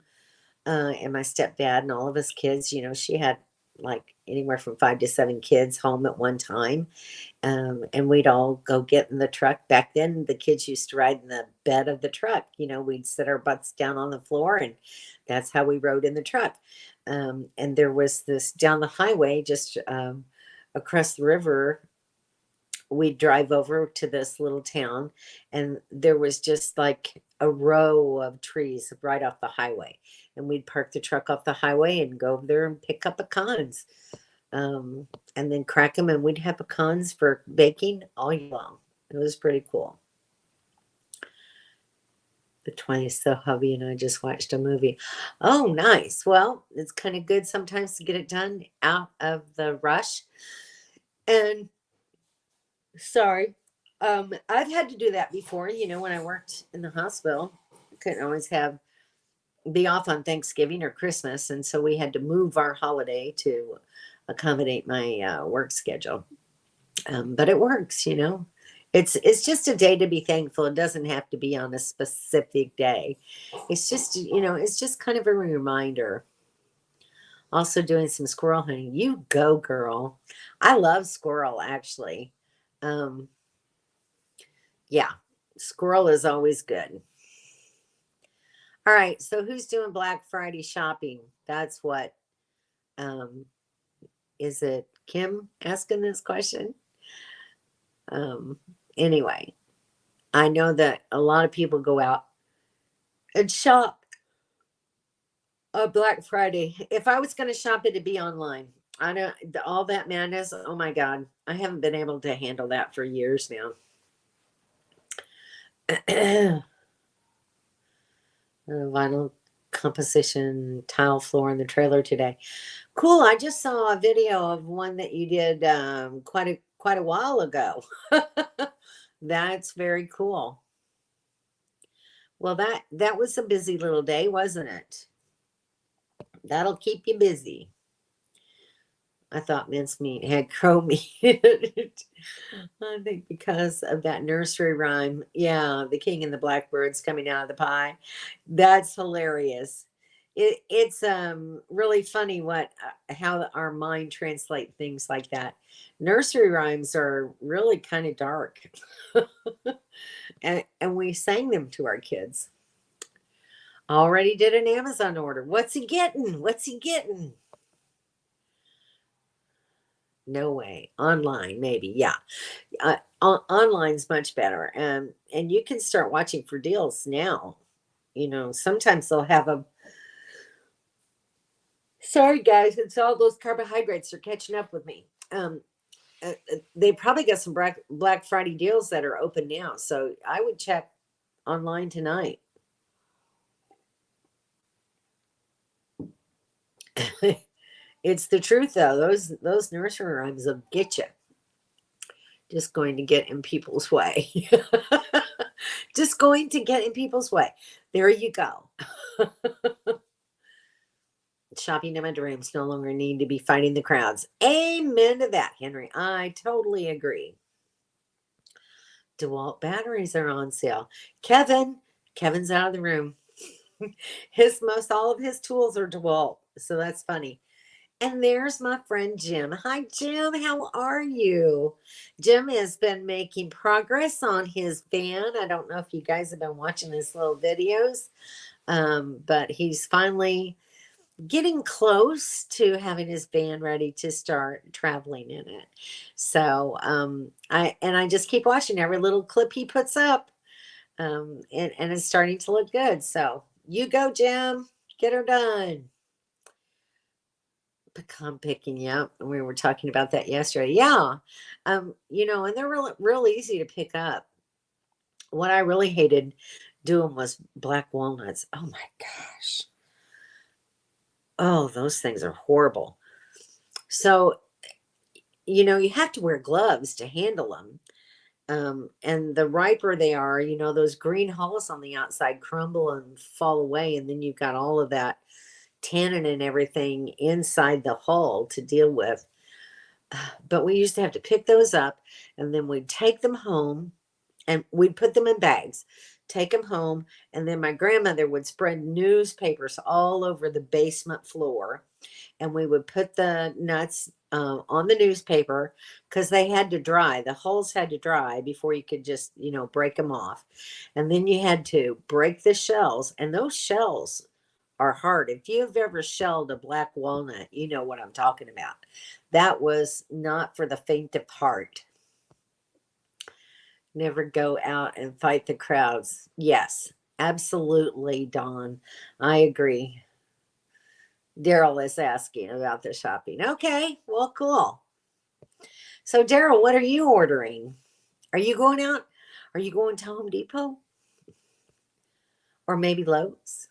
and my stepdad and all of us kids, she had like anywhere from 5 to 7 kids home at one time. And we'd all go get in the truck. Back then, the kids used to ride in the bed of the truck. We'd sit our butts down on the floor, and that's how we rode in the truck. And there was this down the highway, just across the river. We'd drive over to this little town, and there was just like a row of trees right off the highway. And we'd park the truck off the highway and go over there and pick up pecans. And then crack them, and we'd have pecans for baking all year long. It was pretty cool. The 20th, so hubby and I just watched a movie. Oh, nice. Well, it's kind of good sometimes to get it done out of the rush. And sorry, I've had to do that before. When I worked in the hospital, couldn't always be off on Thanksgiving or Christmas, and so we had to move our holiday to accommodate my work schedule. But it works. It's just a day to be thankful. It doesn't have to be on a specific day. It's just kind of a reminder. Also doing some squirrel hunting. You go, girl. I love squirrel, actually. Yeah, squirrel is always good. All right, so who's doing Black Friday shopping? That's what. Is it Kim asking this question? Anyway, I know that a lot of people go out and shop on Black Friday. If I was going to shop, it'd be online. I know all that madness. Oh my God, I haven't been able to handle that for years now. Vinyl composition tile floor in the trailer today. Cool. I just saw a video of one that you did quite a while ago. That's very cool. Well, that was a busy little day, wasn't it? That'll keep you busy. I thought mincemeat had crow meat in it. I think because of that nursery rhyme. Yeah, the king and the blackbirds coming out of the pie. That's hilarious. It's really funny how our mind translate things like that. Nursery rhymes are really kind of dark. and we sang them to our kids. Already did an Amazon order. What's he getting? What's he getting? No way. Online, maybe. Yeah. Online's much better. And you can start watching for deals now. Sometimes they'll have a. Sorry, guys. It's all those carbohydrates are catching up with me. they probably got some Black Friday deals that are open now. So I would check online tonight. It's the truth though. Those nursery rhymes will get you. Just going to get in people's way. Just going to get in people's way. There you go. Shopping in my dreams no longer need to be fighting the crowds. Amen to that, Henry. I totally agree. DeWalt batteries are on sale. Kevin's out of the room. All of his tools are DeWalt. So that's funny. And there's my friend Jim. Hi, Jim. How are you? Jim has been making progress on his van. I don't know if you guys have been watching his little videos, but he's finally getting close to having his van ready to start traveling in it. So I just keep watching every little clip he puts up, and it's starting to look good. So you go, Jim. Get her done. Pecan picking, yeah. We were talking about that yesterday. Yeah. And they're real easy to pick up. What I really hated doing was black walnuts. Oh my gosh. Oh, those things are horrible. So, you have to wear gloves to handle them. And the riper they are, those green hulls on the outside crumble and fall away. And then you've got all of that tannin and everything inside the hull to deal with. But we used to have to pick those up, and then we'd take them home and we'd put them in bags, take them home, and then my grandmother would spread newspapers all over the basement floor, and we would put the nuts on the newspaper because they had to dry. The hulls had to dry before you could just break them off, and then you had to break the shells, and those shells are hard. If you've ever shelled a black walnut, you know what I'm talking about. That was not for the faint of heart. Never go out and fight the crowds. Yes, absolutely, Dawn. I agree. Daryl is asking about the shopping. Okay, well, cool. So, Daryl, what are you ordering? Are you going out? Are you going to Home Depot? Or maybe Lowe's?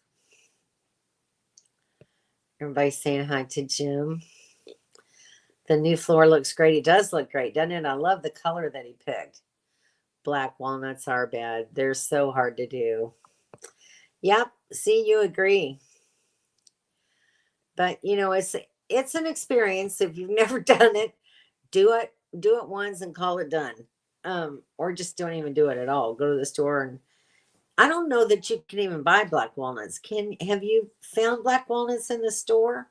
Everybody's saying hi to Jim. The new floor looks great. It does look great, doesn't it? I love the color that he picked. Black walnuts are bad. They're so hard to do. Yep. See, you agree. But it's an experience. If you've never done it, do it once and call it done. Or just don't even do it at all. Go to the store, and I don't know that you can even buy black walnuts. Have you found black walnuts in the store?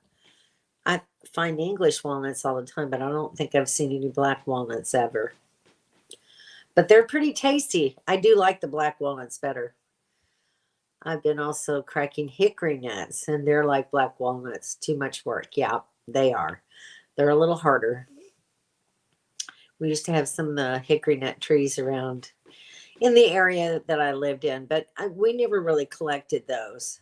I find English walnuts all the time, but I don't think I've seen any black walnuts ever. But they're pretty tasty. I do like the black walnuts better. I've been also cracking hickory nuts, and they're like black walnuts. Too much work. Yeah, they are. They're a little harder. We used to have some hickory nut trees around in the area that I lived in, but we never really collected those.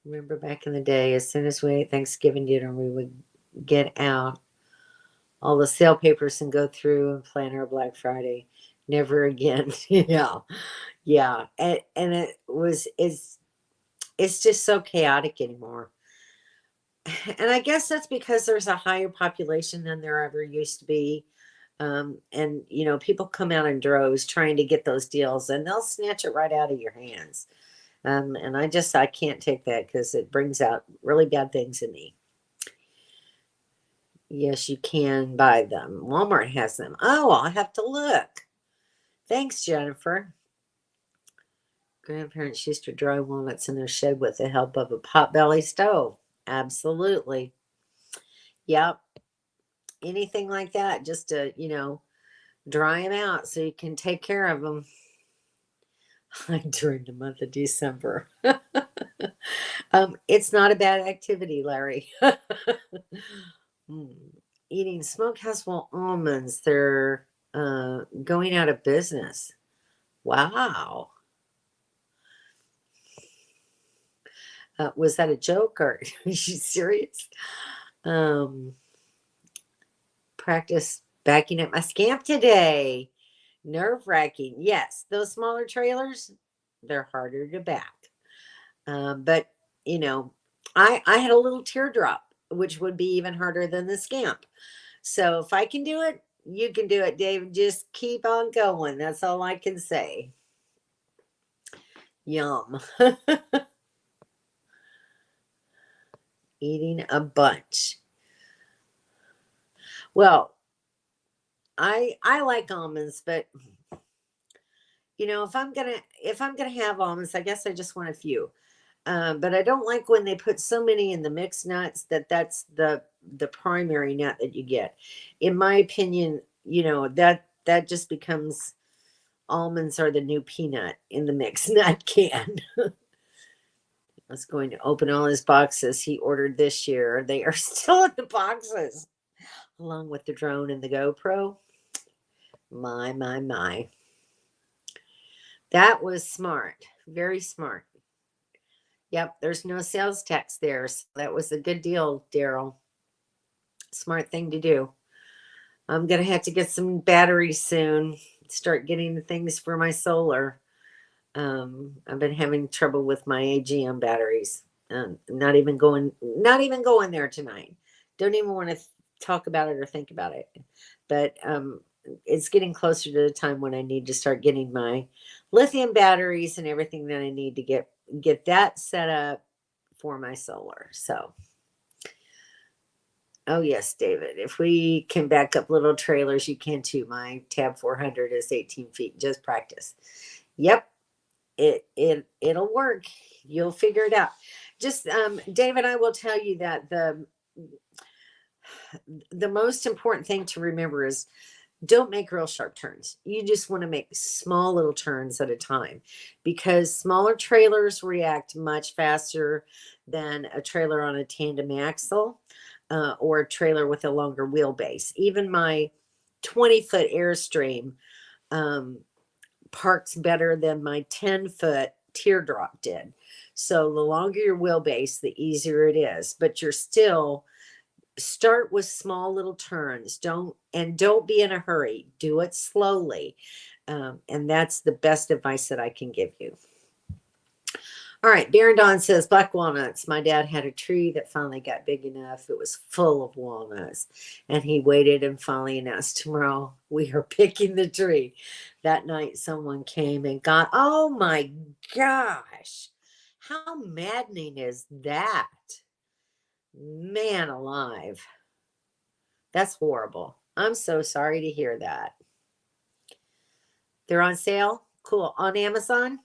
Remember back in the day, as soon as we ate Thanksgiving dinner, we would get out all the sale papers and go through and plan our Black Friday. Never again. Yeah. And it's just so chaotic anymore. And I guess that's because there's a higher population than there ever used to be. And people come out in droves trying to get those deals, and they'll snatch it right out of your hands. And I can't take that because it brings out really bad things in me. Yes, you can buy them. Walmart has them. Oh, I'll have to look. Thanks, Jennifer. Grandparents used to dry walnuts in their shed with the help of a potbelly stove. Absolutely. Yep. Anything like that, just to, dry them out so you can take care of them during the month of December. It's not a bad activity, Larry. Eating smokehouse almonds, they're going out of business. Wow. Was that a joke or are you serious? Um, practice backing up my scamp today. Nerve wracking. Yes, those smaller trailers, they're harder to back. But you know, I had a little teardrop, which would be even harder than the scamp. So if I can do it, you can do it, Dave. Just keep on going. That's all I can say. Yum. Eating a bunch. Well, I like almonds, but you know, if I'm gonna have almonds, I guess I just want a few. But I don't like when they put so many in the mixed nuts that that's the primary nut that you get. In my opinion, you know, that just becomes almonds are the new peanut in the mixed nut can. I was going to open all his boxes he ordered this year. They are still in the boxes, along with the drone and the GoPro. My. That was smart. Very smart. Yep, there's no sales tax there. So that was a good deal, Daryl. Smart thing to do. I'm going to have to get some batteries soon. Start getting the things for my solar. I've been having trouble with my AGM batteries. Not even going there tonight. Don't even want to talk about it or think about it. But it's getting closer to the time when I need to start getting my lithium batteries and everything that I need to get that set up for my solar. So, oh yes, David, if we can back up little trailers, you can too. My Tab 400 is 18 feet. Just practice. Yep, it'll work. You'll figure it out. Just David, I will tell you that the most important thing to remember is don't make real sharp turns. You just want to make small little turns at a time, because smaller trailers react much faster than a trailer on a tandem axle or a trailer with a longer wheelbase. Even my 20-foot Airstream parks better than my 10-foot teardrop did. So the longer your wheelbase, the easier it is, but you're still start with small little turns. Don't be in a hurry. Do it slowly. And that's the best advice that I can give you. All right, Baron Don says black walnuts. My dad had a tree that finally got big enough. It was full of walnuts, and he waited and finally announced, tomorrow we are picking the tree. That night someone came and got, oh my gosh, how maddening is that? Man alive. That's horrible. I'm so sorry to hear that. They're on sale? Cool. On Amazon?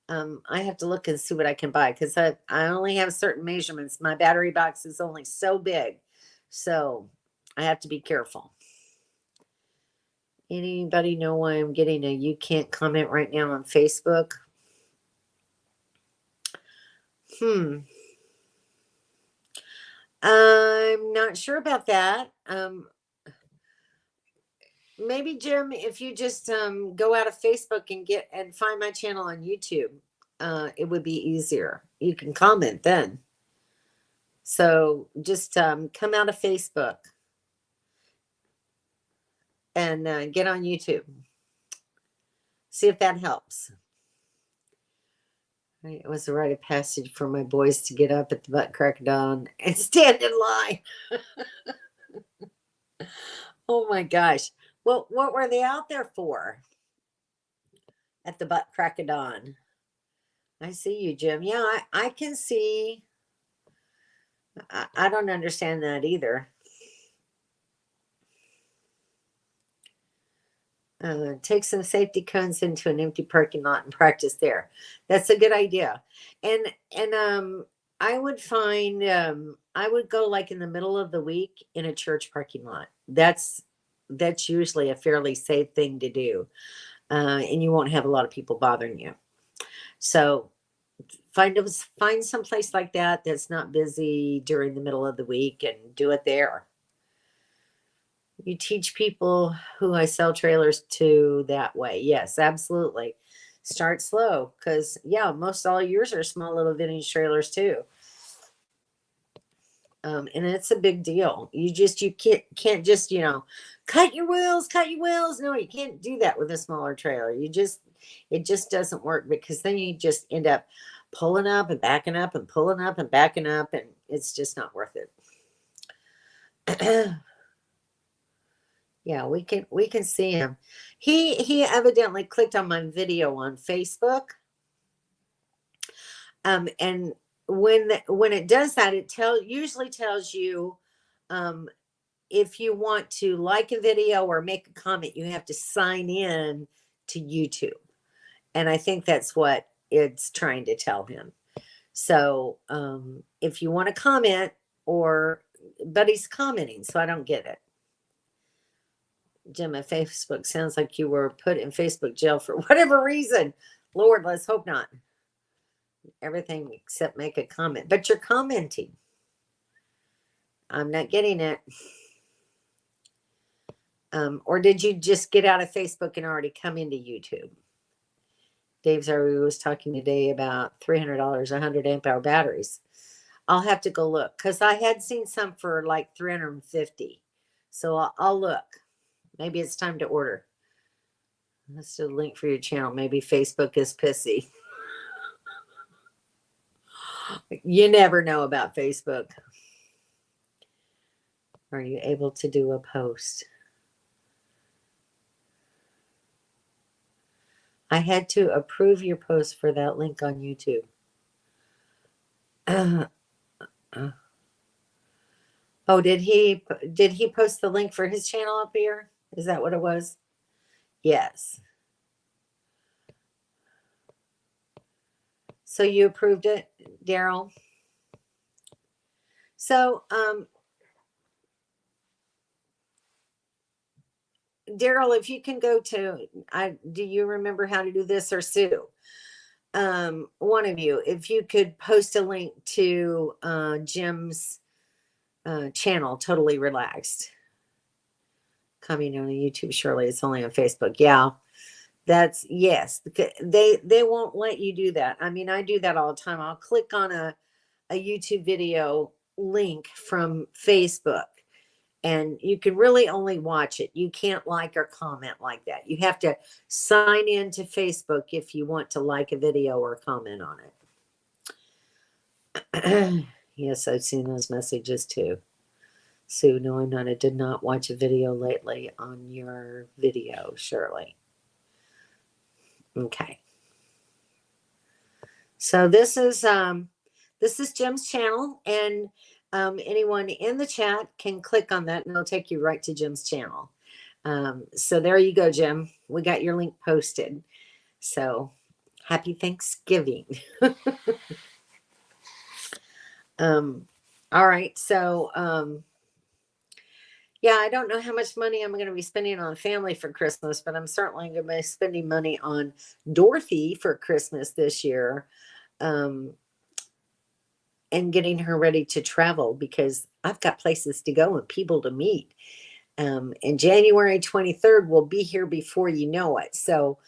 I have to look and see what I can buy because I only have certain measurements. My battery box is only so big. So I have to be careful. Anybody know why I'm getting a you can't comment right now on Facebook? I'm not sure about that. Maybe Jim, if you just go out of Facebook and find my channel on YouTube, it would be easier. You can comment then. So just come out of Facebook and get on YouTube. See if that helps. It was a rite of passage for my boys to get up at the butt crack of dawn and stand in line. Oh my gosh. Well, what were they out there for? At the butt crack of dawn. I see you, Jim. Yeah, I can see. I don't understand that either. Take some safety cones into an empty parking lot and practice there. That's a good idea. And I would find I would go like in the middle of the week in a church parking lot. That's usually a fairly safe thing to do, and you won't have a lot of people bothering you. So find some place like that that's not busy during the middle of the week and do it there. You teach people who I sell trailers to that way. Yes, absolutely. Start slow, because yeah, most all yours are small little vintage trailers too. And it's a big deal. You can't just, cut your wheels, cut your wheels. No, you can't do that with a smaller trailer. It just doesn't work, because then you just end up pulling up and backing up and pulling up and backing up, and it's just not worth it. Yeah, we can see him. He evidently clicked on my video on Facebook. And when it does that, it usually tells you, if you want to like a video or make a comment, you have to sign in to YouTube. And I think that's what it's trying to tell him. So if you want to comment, but he's commenting, so I don't get it. Jim, at Facebook, sounds like you were put in Facebook jail for whatever reason. Lord, let's hope not. Everything except make a comment. But you're commenting. I'm not getting it. Or did you just get out of Facebook and already come into YouTube? Dave Zarui was talking today about $300, 100 amp hour batteries. I'll have to go look, because I had seen some for like 350. So I'll look. Maybe it's time to order. That's a link for your channel. Maybe Facebook is pissy. You never know about Facebook. Are you able to do a post? I had to approve your post for that link on YouTube. Oh, did he post the link for his channel up here? Is that what it was? Yes. So you approved it, Daryl? So, Daryl, if you can go to, do you remember how to do this, or Sue? One of you, if you could post a link to Jim's channel, Totally Relaxed, coming on YouTube. Surely it's only on Facebook. Yeah, that's yes. They won't let you do that. I mean, I do that all the time. I'll click on a YouTube video link from Facebook, and you can really only watch it. You can't like or comment like that. You have to sign in to Facebook if you want to like a video or comment on it. Yes, I've seen those messages too. Sue, no, I'm not. I did not watch a video lately on your video, Shirley. Okay. So this is Jim's channel, and anyone in the chat can click on that and it'll take you right to Jim's channel. So there you go, Jim. We got your link posted. So happy Thanksgiving. All right. So yeah, I don't know how much money I'm going to be spending on family for Christmas, but I'm certainly going to be spending money on Dorothy for Christmas this year. And getting her ready to travel, because I've got places to go and people to meet. And January 23rd will be here before you know it. So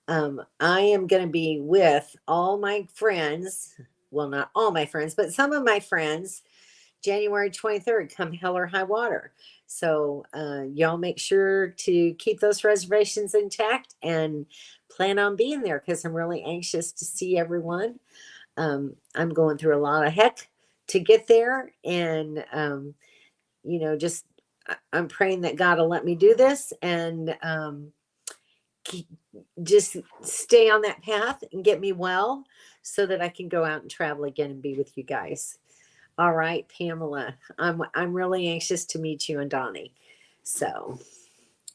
I am going to be with all my friends. Well, not all my friends, but some of my friends, January 23rd, come hell or high water. So y'all make sure to keep those reservations intact and plan on being there, because I'm really anxious to see everyone. I'm going through a lot of heck to get there, and just I'm praying that God will let me do this, and just stay on that path and get me well, so that I can go out and travel again and be with you guys. All right, Pamela, I'm really anxious to meet you and Donnie. So,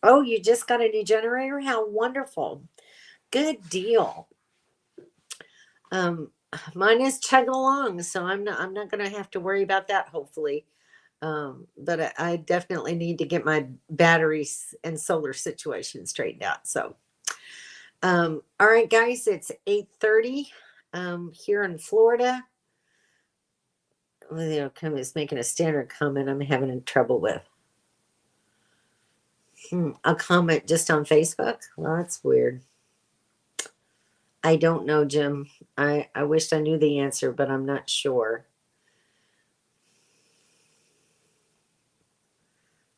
oh, you just got a new generator? How wonderful! Good deal. Mine is chugging along, so I'm not going to have to worry about that, hopefully. But I definitely need to get my batteries and solar situation straightened out. So, all right, guys, it's 8:30 here in Florida. It's making a standard comment I'm having trouble with. A comment just on Facebook? Well, that's weird. I don't know, Jim. I wished I knew the answer, but I'm not sure.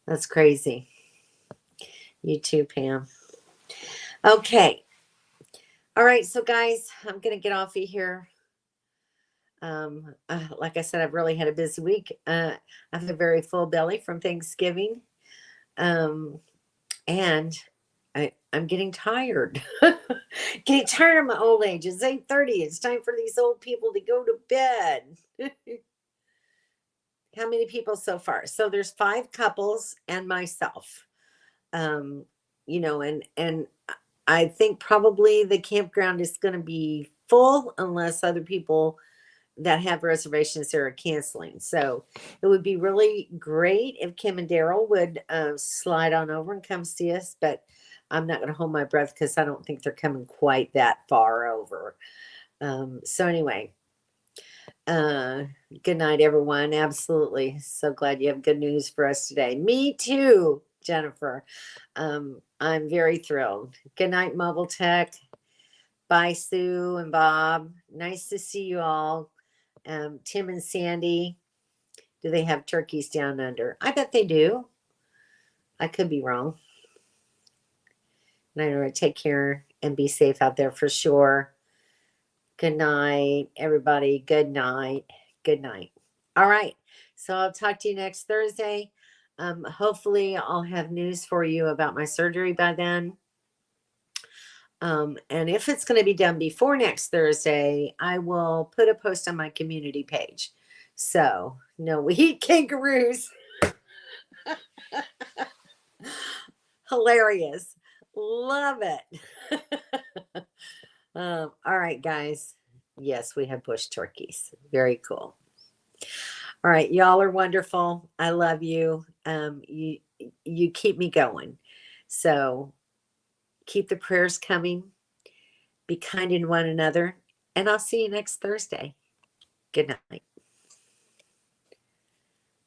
That's crazy. You too, Pam. Okay. All right. So, guys, I'm going to get off of here. Like I said, I've really had a busy week. I have a very full belly from Thanksgiving. And I'm getting tired. Getting tired of my old age. It's 8:30. It's time for these old people to go to bed. How many people so far? So there's 5 couples and myself. Um, and I think probably the campground is going to be full unless other people that have reservations there are canceling. So it would be really great if Kim and Daryl would slide on over and come see us, but I'm not going to hold my breath because I don't think they're coming quite that far over. So anyway, good night, everyone. Absolutely. So glad you have good news for us today. Me too, Jennifer. I'm very thrilled. Good night, Mobile Tech. Bye, Sue and Bob. Nice to see you all. Tim and Sandy, do they have turkeys down under? I bet they do. I could be wrong. And I know, take care and be safe out there for sure. Good night, everybody. Good night. Good night. All right. So I'll talk to you next Thursday. Hopefully, I'll have news for you about my surgery by then. And if it's going to be done before next Thursday, I will put a post on my community page. So, no, we eat kangaroos. Hilarious. Love it. All right, guys. Yes, we have bush turkeys. Very cool. All right, y'all are wonderful. I love you. You keep me going. So keep the prayers coming. Be kind to one another, and I'll see you next Thursday. Good night.